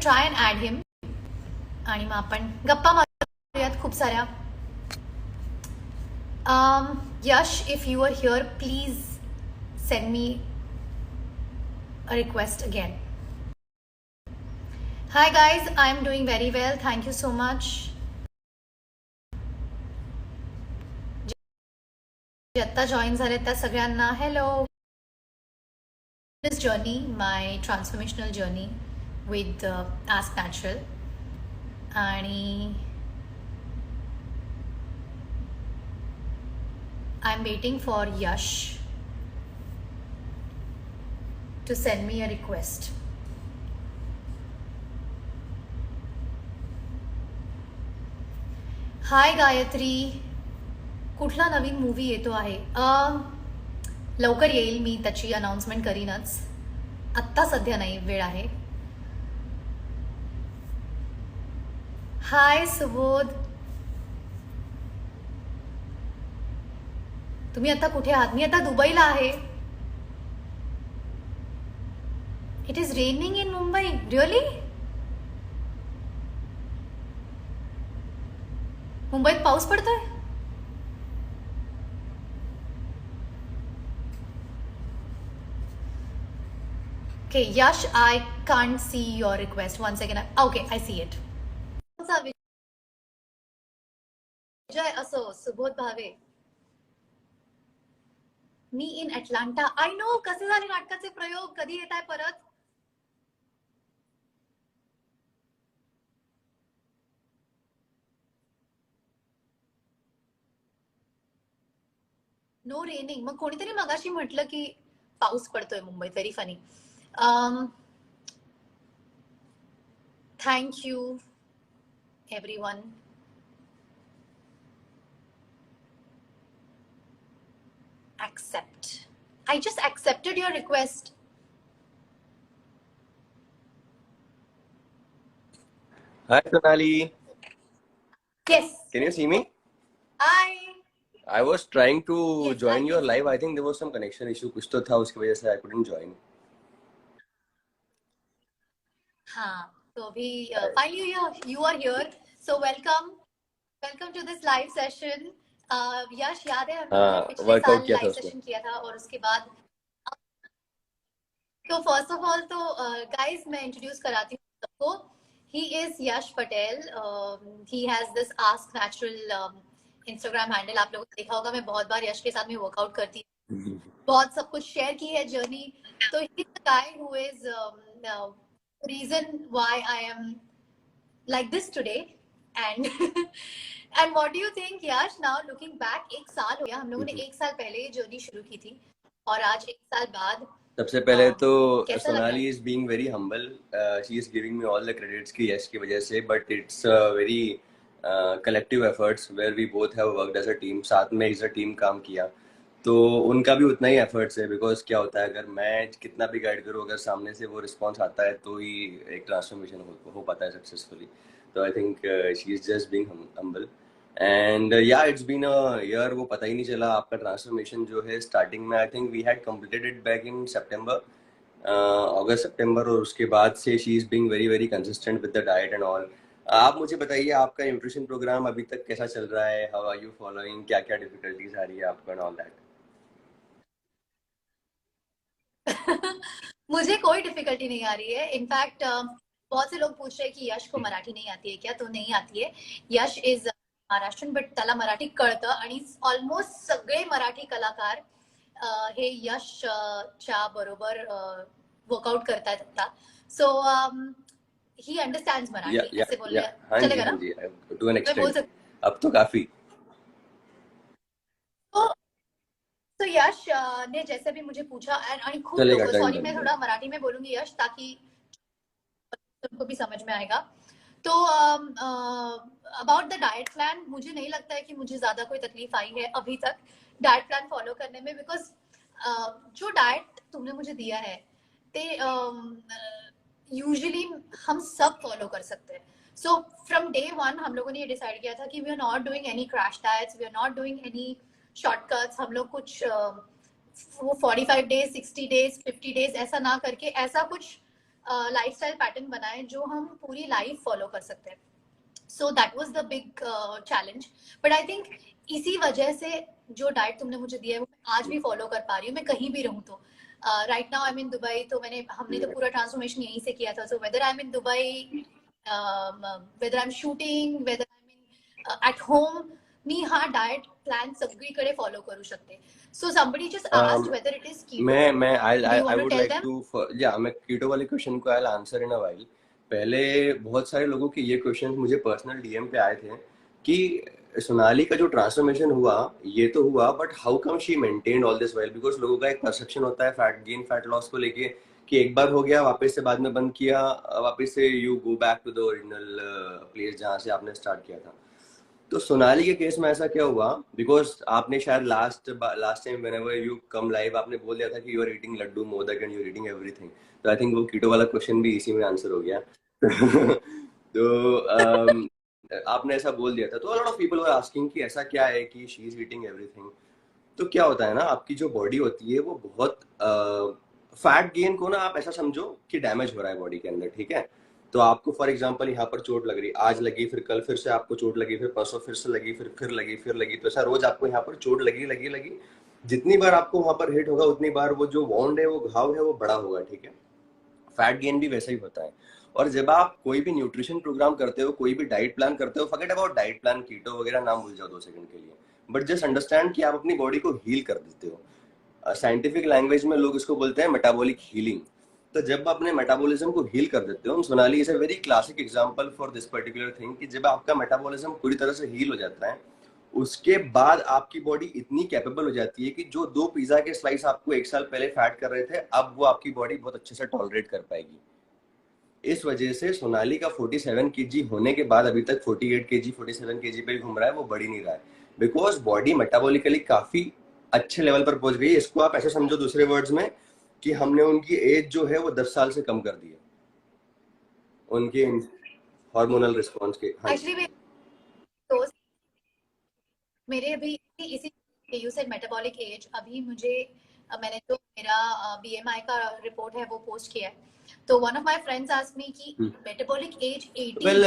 Try and add him आणि मग आपण गप्पा मारूयात खूप साऱ्या. Yash, if you are here, please send me a request again. Hi guys, I'm doing very well. Thank you so much. जे आत्ता join झाले त्या सगळ्यांना hello. This journey, my transformational journey with Ask Natural. आणि I'm waiting for Yash to send me a request. हाय गायत्री, कुठला नवीन movie येतो आहे? लवकर येईल, मी त्याची अनाउन्समेंट करीनच. आत्ता सध्या नाही, वेळ आहे. हाय सुबोध, तुम्ही आता कुठे आहात? मी आता दुबईला आहे. It is raining in Mumbai. Really? मुंबईत पाऊस पडतोय? Okay Yash, I can't see your request. One second. Okay, I see it. विजय असो, सुबोध भावे. मी इन अटलांटा. I know. कसे झाले नाटकाचे प्रयोग? कधी येत आहे परत? No raining. मग कोणीतरी मगाशी म्हटलं की पाऊस पडतोय मुंबईत. Very funny. Thank you everyone. Accept. I just accepted your request. Hi Sonali. Yes. Can you see me? Hi. I was trying to Yes, join I your can live. I think there was some connection issue. कुछ तो था उसकी वजह से I couldn't join. हाँ, तो अभी finally you are here. So welcome to this live session. यश, याद है हमने पिछले workout साल किया था लाइव उसमें. सेशन किया था और उसके बाद तो फर्स्ट ऑफ ऑल तो गाइस मैं इंट्रोड्यूस कराती हूँ सबको. He is Yash Patel. He has this ask natural Instagram handle. आप लोगों ने देखा होगा, मैं बहुत बार यश के साथ में वर्कआउट करती हूँ, बहुत सब कुछ शेयर की है जर्नी. तो he is the guy who is reason why I am like this today. And and what do you think Yash? Now looking back, 1 साल हो गया. हम लोगों ने 1 साल पहले ये जर्नी शुरू की थी और आज 1 साल बाद. सबसे पहले तो Sonali is being very humble. She is giving me all the credits की यश की वजह से, but it's very collective efforts where we both have worked as a team. साथ में एज अ टीम काम किया, तो उनका भी उतना ही एफर्ट्स है. बिकॉज क्या होता है, अगर मैं कितना भी गाइड करूँ, अगर सामने से वो रिस्पॉन्स आता है तो ही एक ट्रांसफॉर्मेशन हो पाता है सक्सेसफुली. तो I think she is just being humble. And या इट्स बीन अ ईयर. वो पता ही नहीं चला आपका ट्रांसफॉर्मेशन जो है. स्टार्टिंग में I think we had completed it back in September, August September, और उसके बाद से she is being very very consistent with the diet and all. आप मुझे बताइए, आपका न्यूट्रिशन प्रोग्राम अभी तक कैसा चल रहा है? How are you following? क्या क्या डिफिकल्टीज आ रही है आपको एंड ऑल दैट? मुझे कोई डिफिकल्टी नहीं आ रही है. इनफैक्ट बहुत से लोग पूछ रहे हैं की यश को मराठी नहीं आती है क्या? तो नाही आती है. यश इज महाराष्ट्रीयन, बट त्याला मराठी कळतं आणि ऑलमोस्ट सगळे मराठी कलाकार हे यशच्या बरोबर वर्कआउट करतायत आता. So he understands Marathi. ऐसे बोलले चलेगा ना? To an extent. अब तो काफी. तो यश ने जैसे भी मुझे पूछा, आणि खूप लोग, सॉरी मैं थोड़ा मराठी में बोलूंगी यश, ताकि तुमको भी समझ में आएगा. तो अबाउट द डाइट प्लान, मुझे नहीं लगता है कि मुझे ज्यादा कोई तकलीफ आई है अभी तक डाइट प्लान फॉलो करने में. बिकॉज जो डाइट तुमने मुझे दिया है ते यूजुअली हम सब फॉलो कर सकते हैं. सो फ्रॉम डे 1 हम लोगों ने ये डिसाइड किया था कि we are not doing any crash diets, we are not doing any shortcuts. हम लोग कुछ वो 45 डेज, 60 डेज, 50 डेज ऐसा ना करके ऐसा कुछ लाइफस्टाइल पैटर्न बनाए जो हम पूरी लाइफ फॉलो कर सकते हैं. So that was the big challenge. But I think इसी वजह से जो डाइट तुमने मुझे दिया है वो मैं आज भी फॉलो कर पा रही हूँ, मैं कहीं भी रहूँ तो. Right now I am in Dubai, तो हमने तो पूरा ट्रांसफॉर्मेशन यहीं से किया था. So whether I am in Dubai, whether I am shooting, whether I am in at home, मी हा डाएट प्लॅन सगळीकडे फॉलो करू शकते. सो somebody just asked whether it is keto. मैं Do you I want to would tell like them? to या मैं कीटो वाले question को I'll answer in a while. पहले बहुत सारे लोगों के ये क्वेश्चन मुझे पर्सनल डीएम पे आए थे कि सोनाली का जो ट्रांसफॉर्मेशन हुआ ये तो हुआ, but how come she maintained all this well, because लोगों का एक परसेप्शन होता है फैट गेन फैट लॉस को लेके कि एक बार हो गया वापस से बाद में बंद किया, वापस से you go back to the original place जहाँ से आपने स्टार्ट किया था. तो सोनाली के केस में ऐसा क्या हुआ, बिकॉज आपने शायद last time whenever you come live आपने बोल दिया था कि you are eating laddoo modak and you are eating everything. तो आई थिंक वो कीटो वाला क्वेश्चन भी इसी में आंसर हो गया. तो आपने ऐसा बोल दिया था, तो lot of people were asking कि ऐसा क्या है कि शी इज ईटिंग एवरीथिंग. तो क्या होता है ना, आपकी जो बॉडी होती है वो बहुत फैट गेन को ना आप ऐसा समझो कि डैमेज हो रहा है बॉडी के अंदर, ठीक है. तो आपको फॉर एग्जांपल यहाँ पर चोट लग रही, आज लगी, फिर कल फिर से आपको चोट लगी, फिर परसों फिर से लगी, फिर लगी, फिर लगी, तो ऐसा रोज आपको यहाँ पर चोट लगी लगी लगी. जितनी बार आपको वहां पर हिट होगा उतनी बार वो जो वाउंड है, वो घाव है, वो बड़ा होगा, ठीक है. फैट गेन भी वैसा ही होता है. और जब आप कोई भी न्यूट्रिशन प्रोग्राम करते हो, कोई भी डाइट प्लान करते हो, फॉरगेट अबाउट डाइट प्लान, कीटो वगैरह नाम भूल जाओ 2 सेकंड के लिए, बट जस्ट अंडरस्टैंड कि आप अपनी बॉडी को हील कर देते हो. साइंटिफिक लैंग्वेज में लोग इसको बोलते हैं मेटाबॉलिक हीलिंग. तो जब आप अपने मेटाबॉलिज्म को हील कर देते हो, Sonali is a very classic example for this particular thing, कि जब आपका मेटाबॉलिज्म पूरी तरह से हील हो जाता है, उसके बाद आपकी बॉडी इतनी कैपेबल हो जाती है कि जो 2 पिज्जा के स्लाइस आपको 1 साल पहले फैट कर रहे थे, अब वो आपकी बॉडी बहुत अच्छे से टॉलरेट कर पाएगी. इस वजह से सोनाली का 47 केजी होने के बाद अभी तक 48 केजी 47 केजी पे घूम रहा है, वो बढ़ ही नहीं रहा है, बिकॉज बॉडी मेटाबॉलिकली काफी अच्छे लेवल पर पहुंच गई. इसको आप ऐसे समझो दूसरे वर्ड्स में कि हमने उनकी एज जो है वो 10 साल से कम कर दी है उनके हार्मोनल रिस्पॉन्स के. हाँ एक्चुअली दोस्त मेरे अभी इसी यू सेड मेटाबॉलिक एज, अभी मुझे मैंने जो मेरा बीएमआई का रिपोर्ट है वो पोस्ट किया है, तो one of my friends asked me कि मेटाबॉलिक एज 18. वेल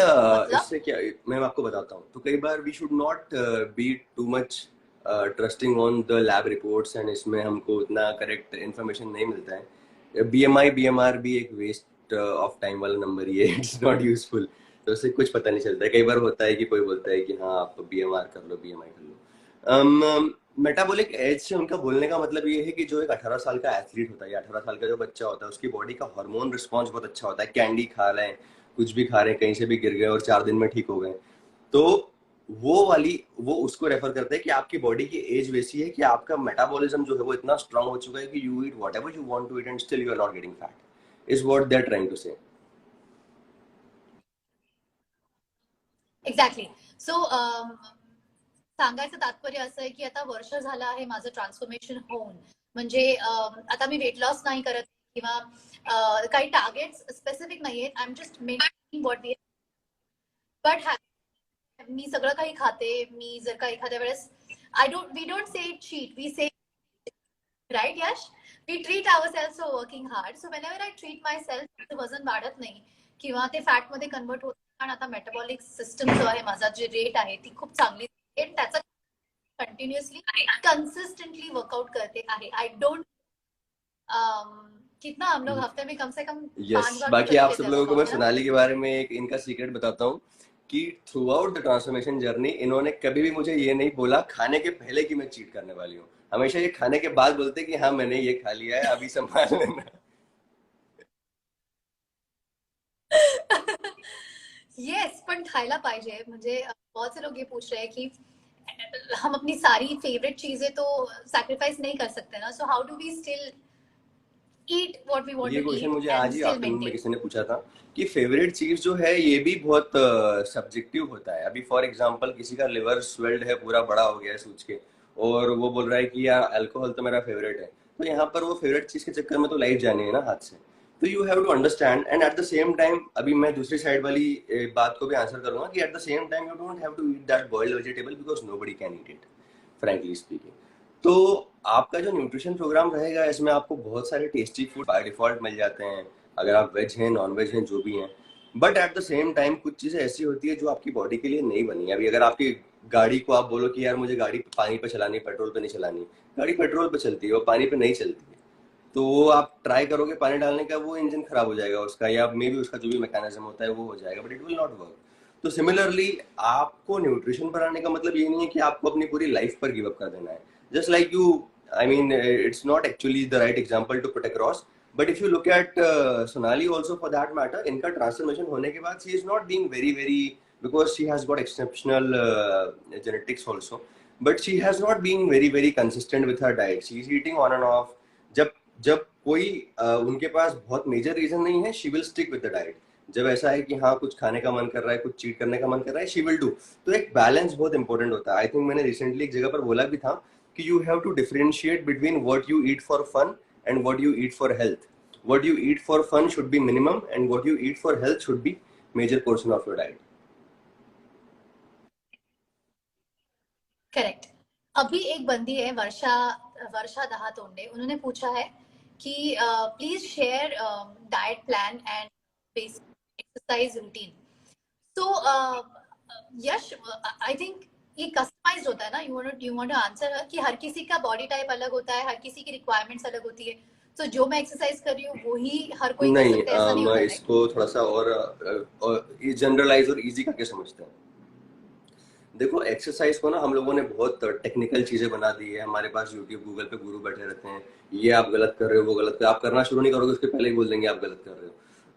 इससे क्या, मैं आपको बताता हूँ. तो कई बार we should not be too much trusting on the lab reports, and इसमें हमको उतना करेक्ट इन्फॉर्मेशन नहीं मिलता है. बीएमआई बीएमआर भी एक वेस्ट ऑफ टाइम वाला नंबर ही है, इट्स नॉट यूजफुल. तो उससे कुछ पता नहीं चलता है. कई बार होता है कि कोई बोलता है कि हाँ आप बीएमआर कर लो, बीएमआई कर लो. मेटाबॉलिक एज से उनका बोलने का मतलब ये है कि जो एक 18 साल का एथलीट होता है या 18 साल का जो बच्चा होता है, उसकी बॉडी का हार्मोन रिस्पॉन्स बहुत अच्छा होता है. कैंडी खा रहे हैं, कुछ भी खा रहे हैं, कहीं से भी गिर गए और 4 दिन में ठीक हो गए, तो वो उसको रेफर करते हैं कि आपकी बॉडी की एज वैसी है कि आपका मेटाबॉलिज्म जो है वो इतना स्ट्रांग हो चुका है कि you eat whatever you want to eat and still you are not getting fat, is what they are trying to say. Exactly. So सांगायचं तात्पर्य असं आहे की आता वर्ष झालं आहे माझं ट्रान्सफॉर्मेशन होऊन, म्हणजे आता मी वेट लॉस नाही करत किंवा काही टार्गेट्स स्पेसिफिक नाहीयेत. I am just making what we but मी सगळं काही खाते. मी जर का एखाद्या वेळेस we don't say cheat, we say right yes, we treat ourself for working hard. So whenever I treat myself, वजन वाढत नाही किंवा ते फॅट मध्ये कन्वर्ट होत, कारण आता मेटाबॉलिक सिस्टम जो आहे माझा, जे रेट आहे ती खूप चांगली, त्याचा कंटिन्युअसली कंसिस्टेंटली वर्कआउट करते आहे. आई डोंट कितना हम लोग हफ्ते में कम से कम 5 बार. बाकी आप सब लोगों को मैं सोनाली के बारे में एक इनका सीक्रेट बताता हूँ कि through out the transformation journey इन्होंने कभी भी मुझे ये नहीं बोला खाने के पहले कि मैं चीट करने वाली हूँ. हमेशा ये खाने के बाद बोलते कि हाँ मैंने ये खा लिया है, अभी संभाल लेना. येस, पण खायला पाहिजे. म्हणजे बहुत से लोग ये पूछ रहे हैं कि हम अपनी सारी फेवरेट चीजें तो सैक्रिफाइस नहीं कर सकते ना. So how do we still eat what we want ये टू क्वेश्चन ईट मुझे एंड आज ही स्टिल आफ्टरनून में मेंटेन? किसी ने पूछा था कि फेवरेट चीज जो है ये भी बहुत सब्जेक्टिव होता है. अभी फॉर एग्जांपल किसी का लिवर स्वेल्ड है, पूरा बड़ा हो गया है सूज के, और वो बोल रहा है कि यार अल्कोहल तो मेरा फेवरेट है, तो यहाँ पर वो फेवरेट चीज के चक्कर में तो लाइफ जानी है ना हाथ से. तो you have to understand, and at the same time अभी मैं दूसरी साइड वाली बात को भी आंसर करूंगा कि at the same time you don't have to eat that boiled vegetable because nobody can eat it, frankly speaking. तो आपका जो न्यूट्रिशन प्रोग्राम रहेगा इसमें आपको बहुत सारे टेस्टी फूड बाय डिफॉल्ट मिल जाते हैं. अगर आप वेज हैं नॉन वेज हैं जो भी हैं, but at the same time कुछ चीजें ऐसी होती है जो आपकी बॉडी के लिए नहीं बनी है। अभी अगर आपकी गाड़ी को आप बोलो कि यार मुझे गाड़ी पानी पे चलानी, पेट्रोल पे नहीं चलानी, गाड़ी पेट्रोल पे चलती है और पानी पे नहीं चलती है, तो वो आप ट्राई करोगे पानी डालने का, वो इंजन खराब हो जाएगा उसका, या मे बी उसका जो भी मैकेनिज्म होता है वो हो जाएगा, but it will not work. तो सिमिलरली आपको न्यूट्रिशन पर आने का मतलब ये नहीं है कि आपको अपनी पूरी लाइफ पर गिव अप कर देना है। Just like you, I mean it's not actually the right example to put across, but if you look at Sonali also for that matter, इनका ट्रांसफॉर्मेशन होने के बाद she is not being very very, because she has got exceptional genetics also, but she has not been very very consistent with her diet. She is eating on and off. जब जब कोई उनके पास बहुत major reason नहीं है, she will stick with the diet. जब ऐसा है कि हाँ कुछ खाने का मन कर रहा है, कुछ चीट करने का मन कर रहा है, शी विल डू। तो एक बैलेंस बहुत इंपॉर्टेंट होता है। आई थिंक मैंने रिसेंटली एक जगह पर बोला भी था कि you have to differentiate between what you eat for fun and what you eat for health. What you eat for fun should be minimum and what you eat for health should be major portion of your diet. Correct. अभी एक बंदी है वर्षा, वर्षा दहातोंडे, उन्होंने पूछा है कि please share diet plan and basic exercise routine. तो यश, I think ये कस्टमाइज्ड होता है ना, यू वांट टू आंसर कि हर किसी का बॉडी टाइप अलग होता है, हर किसी की रिक्वायरमेंट्स अलग होती है, तो जो मैं एक्सरसाइज कर रही हूँ वही हर कोई कर नहीं, सकता है, ऐसा नहीं होता मैं है, राइट? इसको थोड़ा सा और जनरलाइज और इजी करके समझते हैं। देखो एक्सरसाइज को ना हम लोगों ने बहुत टेक्निकल चीजें बना दी है। हमारे पास यूट्यूब गूगल पे गुरु बैठे रहते हैं, ये आप गलत कर रहे हो वो गलत कर, आप करना शुरू नहीं करोगे उसके पहले ही बोल देंगे आप गलत कर रहे हो।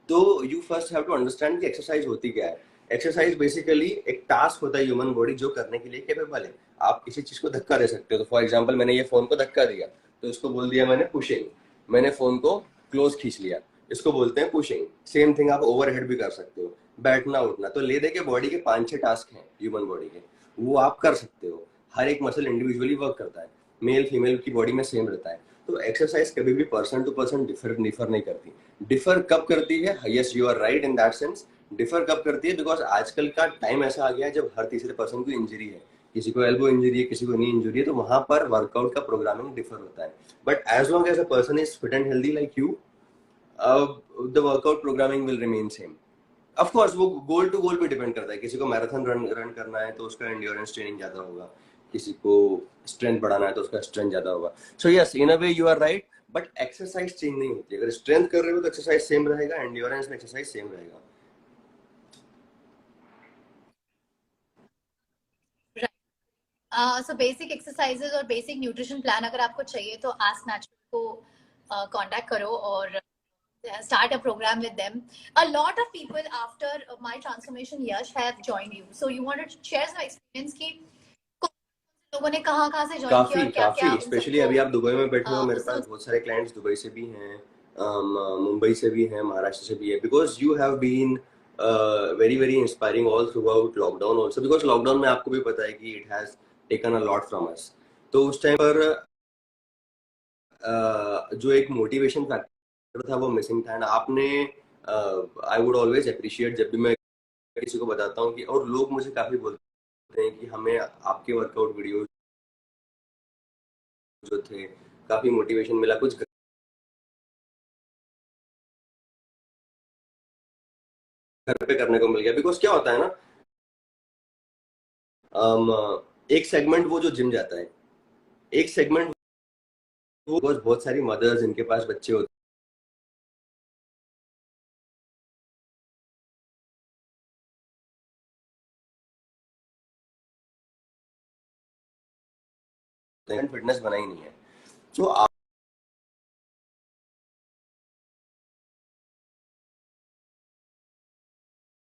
तो you first have to understand कि एक्सरसाइज होती क्या है। एक्सरसाइज बेसिकली एक टास्क होता है ह्यूमन बॉडी जो करने के लिए कैपेबल है। आप किसी चीज को धक्का दे सकते हो, तो फॉर एग्जाम्पल मैंने ये फोन को धक्का दिया, तो इसको बोल दिया मैंने पुशिंग। मैंने फोन को क्लोज खींच लिया, इसको बोलते हैं पुशिंग। सेम थिंग आप ओवरहेड भी कर सकते हो, बैठना उठना। तो ले दे के बॉडी के 5-6 टास्क हैं ह्यूमन बॉडी के, वो आप कर सकते हो। हर एक मसल इंडिविजुअली वर्क करता है, मेल फीमेल की बॉडी में सेम रहता है। तो एक्सरसाइज कभी भी पर्सन टू पर्सन डिफर नहीं करती। डिफर कब करती है, yes you are right in that sense. Differ कब करती है, बिकॉज आजकल का टाइम ऐसा आ गया है जब हर तीसरे पर्सन को इंजरी है, किसी को एल्बो इंजरी है, किसी को नी इंजरी है, तो वहां पर वर्कआउट का प्रोग्रामिंग डिफर होता है। But as long as a person is fit and healthy like you, the workout programming will remain same. Of course वो गोल टू गोल पे डिपेंड करता है। किसी को मैराथन रन करना है तो उसका एंड्योरेंस ट्रेनिंग ज्यादा होगा, किसी को स्ट्रेंथ बढ़ाना है तो उसका स्ट्रेंथ ज्यादा होगा। So yes, in a way you are right, but exercise change नहीं होती। अगर स्ट्रेंथ कर रहे हो तो एक्सरसाइज सेम रहेगा, एंड्योरेंस में एक्सरसाइज सेम रहेगा। सो बेसिक एक्सरसाइजेज और बेसिक न्यूट्रिशन प्लान अगर आपको चाहिए तो आस्क नेचुरल को कांटेक्ट करो और start a program with them. A lot of people after my transformation, Yash, have joined you. So you want to share some experience कि लोगों ने कहाँ से ज्वाइन किया काफी और क्या काफी, क्या उन स्पेशली सबको अभी आप दुबई में बैठे हो, मेरे उससे। पास बहुत सारे क्लाइंट्स दुबई से भी हैं, मुंबई से भी हैं, महाराष्ट्र से भी है, because you have been very very inspiring all through out lockdown also. Because lockdown में आपको भी पता है कि it has taken a lot from us. तो उस टाइम पर जो एक मोटिवेशन फैक्टर था वो मिसिंग था। एंड आपने, आई वुड ऑलवेज अप्रिशिएट जब भी मैं किसी को बताता हूँ कि, और लोग मुझे काफी बोलते हैं कि हमें आपके वर्कआउट वीडियो जो थे काफी मोटिवेशन मिला, कुछ घर पे करने को मिल गया। बिकॉज क्या होता है ना, एक सेगमेंट वो जो जिम जाता है, एक सेगमेंट वो बहुत सारी मदर्स जिनके पास बच्चे होते हैं, फिटनेस बना ही नहीं है। तो